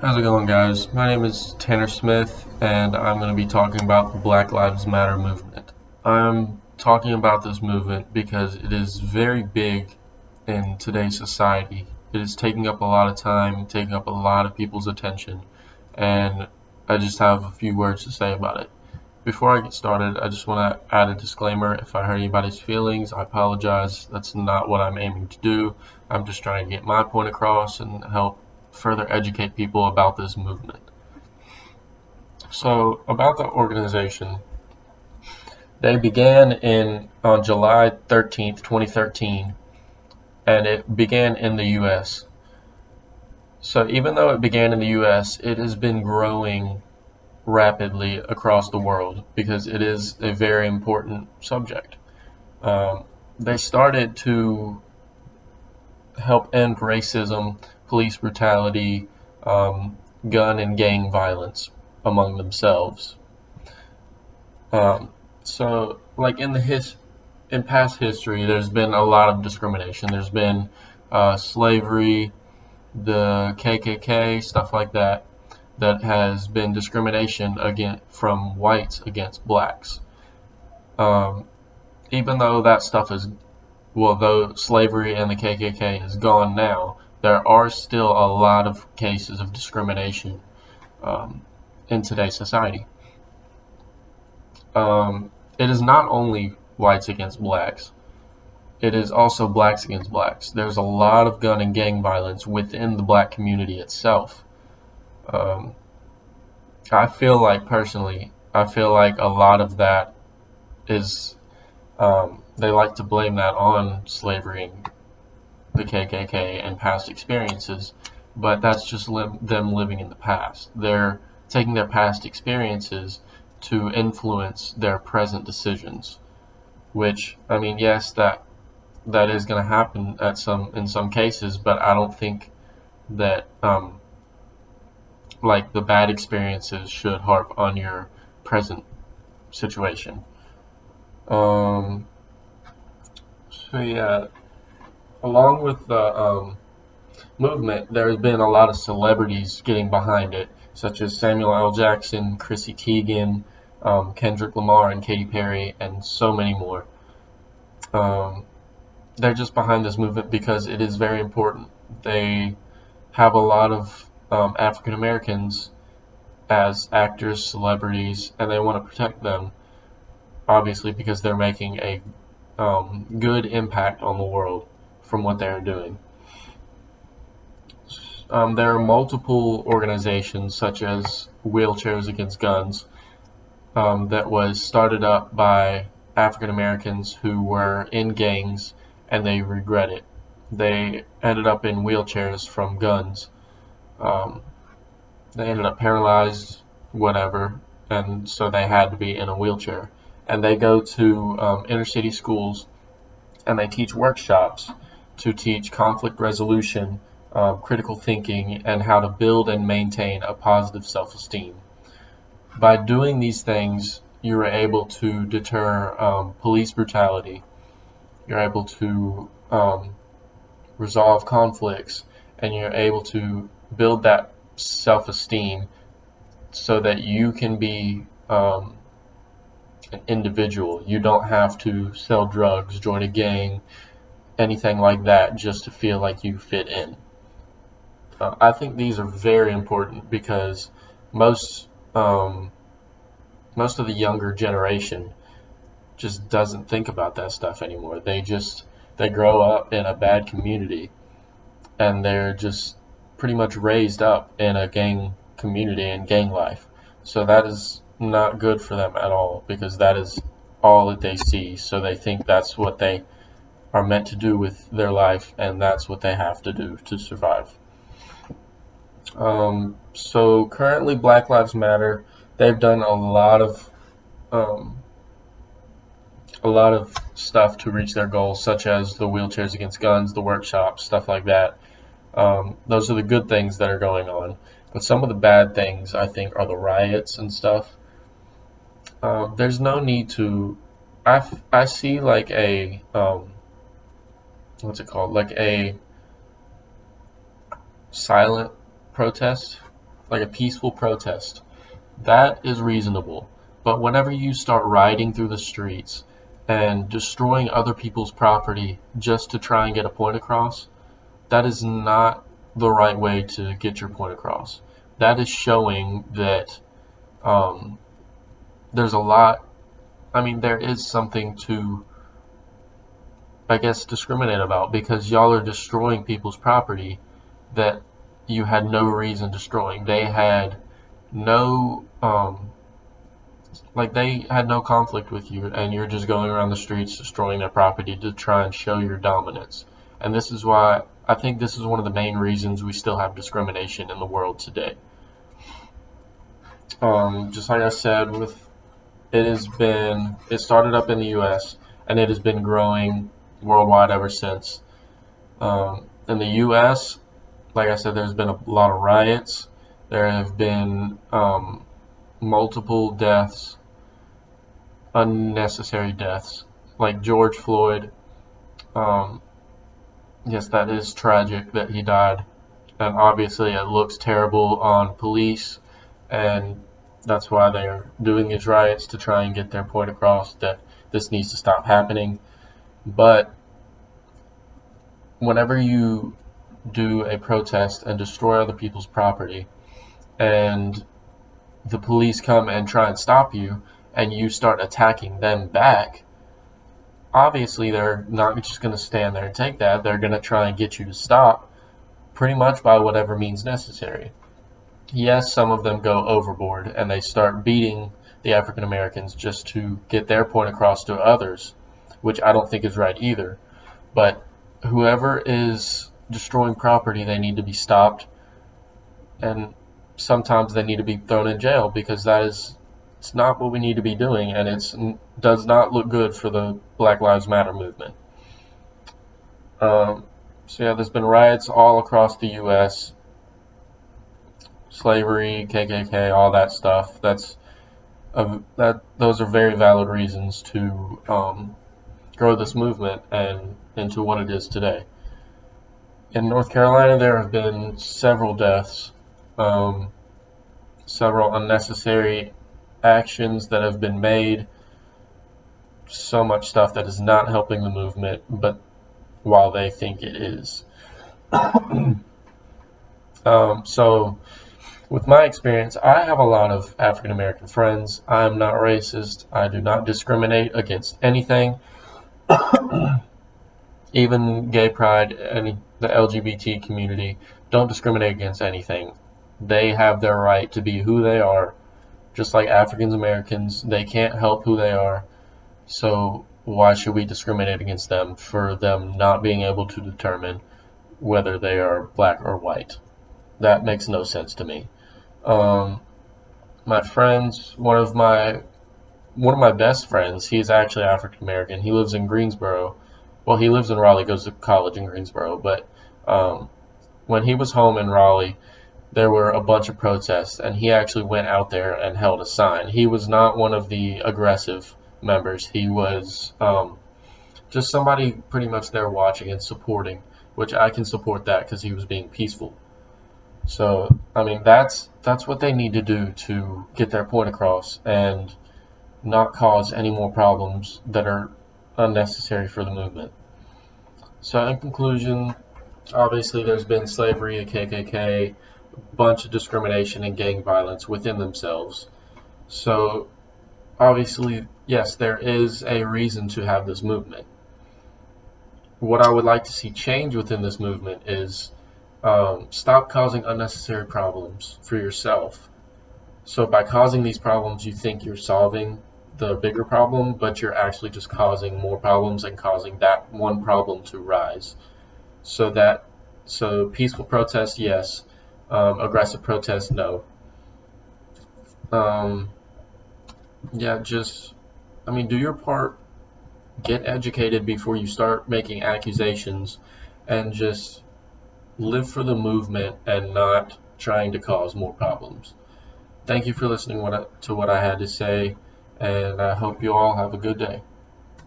How's it going, guys? My name is Tanner Smith, and I'm going to be talking about the Black Lives Matter movement. I'm talking about this movement because it is very big in today's society. It is taking up a lot of time, taking up a lot of people's attention, and I just have a few words to say about it. Before I get started, I just want to add a disclaimer. If I hurt anybody's feelings, I apologize. That's not what I'm aiming to do. I'm just trying to get my point across and help further educate people about this movement. So, about the organization, they began on July 13th, 2013, and it began in the US. So, even though it began in the US, it has been growing rapidly across the world because it is a very important subject. They started to help end racism, police brutality, gun and gang violence among themselves. So, like in past history, there's been a lot of discrimination. There's been slavery, the KKK, stuff like that. That has been discrimination from whites against blacks. Even though that stuff though slavery and the KKK is gone now, there are still a lot of cases of discrimination in today's society. It is not only whites against blacks, it is also blacks against blacks. There's a lot of gun and gang violence within the black community itself. Personally, I feel like a lot of that is, they like to blame that on slavery and the KKK and past experiences, but that's just them living in the past. They're taking their past experiences to influence their present decisions, which, I mean, yes, that is going to happen in some cases, but I don't think that like the bad experiences should harp on your present situation. So yeah, along with the movement, there has been a lot of celebrities getting behind it, such as Samuel L. Jackson, Chrissy Teigen, Kendrick Lamar, and Katy Perry, and so many more. They're just behind this movement because it is very important. They have a lot of African Americans as actors, celebrities, and they want to protect them, obviously, because they're making a good impact on the world from what they're doing. There are multiple organizations, such as Wheelchairs Against Guns, that was started up by African Americans who were in gangs and they regret it. They ended up in wheelchairs from guns. They ended up paralyzed, whatever, and so they had to be in a wheelchair. And they go to inner city schools and they teach workshops to teach conflict resolution, critical thinking, and how to build and maintain a positive self-esteem. By doing these things, you are able to deter police brutality. You're able to resolve conflicts, and you're able to build that self-esteem so that you can be an individual. You don't have to sell drugs, join a gang, anything like that just to feel like you fit in. I think these are very important because most of the younger generation just doesn't think about that stuff anymore. They grow up in a bad community and they're just pretty much raised up in a gang community and gang life. So that is not good for them at all because that is all that they see. So they think that's what they are meant to do with their life and that's what they have to do to survive. So currently Black Lives Matter, they've done a lot of stuff to reach their goals, such as the Wheelchairs Against Guns, the workshops, stuff like that. Those are the good things that are going on. But some of the bad things, I think, are the riots and stuff. There's no need to. I see like a what's it called? Like a silent protest like a peaceful protest, that is reasonable. But whenever you start riding through the streets and destroying other people's property just to try and get a point across, that is not the right way to get your point across. That is showing that um, there's a lot, there is something to, I guess, discriminate about, because y'all are destroying people's property that you had no reason destroying. They had no, they had no conflict with you, and you're just going around the streets destroying their property to try and show your dominance. And this is why I think this is one of the main reasons we still have discrimination in the world today. Just like I said, it started up in the U.S. and it has been growing worldwide ever since. In the U.S., like I said, there's been a lot of riots. There have been multiple deaths, unnecessary deaths, like George Floyd. Yes, that is tragic that he died, and obviously it looks terrible on police, and that's why they're doing these riots, to try and get their point across that this needs to stop happening. But whenever you do a protest and destroy other people's property, and the police come and try and stop you, and you start attacking them back, obviously they're not just going to stand there and take that. They're going to try and get you to stop, pretty much by whatever means necessary. Yes, some of them go overboard and they start beating the African Americans just to get their point across to others, which I don't think is right either. But whoever is destroying property, they need to be stopped, and sometimes they need to be thrown in jail, because it's not what we need to be doing, and it does not look good for the Black Lives Matter movement. So yeah, there's been riots all across the U.S. Slavery, KKK, all that stuff. Those are very valid reasons to grow this movement and into what it is today. In North Carolina, there have been several deaths, several unnecessary actions that have been made, so much stuff that is not helping the movement, but while they think it is. So with my experience, I have a lot of African American friends. I am not racist. I do not discriminate against anything. Even gay pride and the LGBT community don't discriminate against anything. They have their right to be who they are, just like African Americans. They can't help who they are, so why should we discriminate against them for them not being able to determine whether they are black or white? That makes no sense to me. My friends, one of my best friends, he's actually African American. He lives in Greensboro. Well, he lives in Raleigh, goes to college in Greensboro, but when he was home in Raleigh, there were a bunch of protests, and he actually went out there and held a sign. He was not one of the aggressive members. He was just somebody pretty much there watching and supporting, which I can support that because he was being peaceful. So, that's what they need to do to get their point across and not cause any more problems that are unnecessary for the movement. So in conclusion, obviously there's been slavery, a KKK, a bunch of discrimination and gang violence within themselves. So obviously, yes, there is a reason to have this movement. What I would like to see change within this movement is stop causing unnecessary problems for yourself. So by causing these problems, you think you're solving the bigger problem, but you're actually just causing more problems and causing that one problem to rise. So peaceful protest, yes. Aggressive protest, no. Do your part. Get educated before you start making accusations, and just live for the movement and not trying to cause more problems. Thank you for listening to what I had to say, and I hope you all have a good day.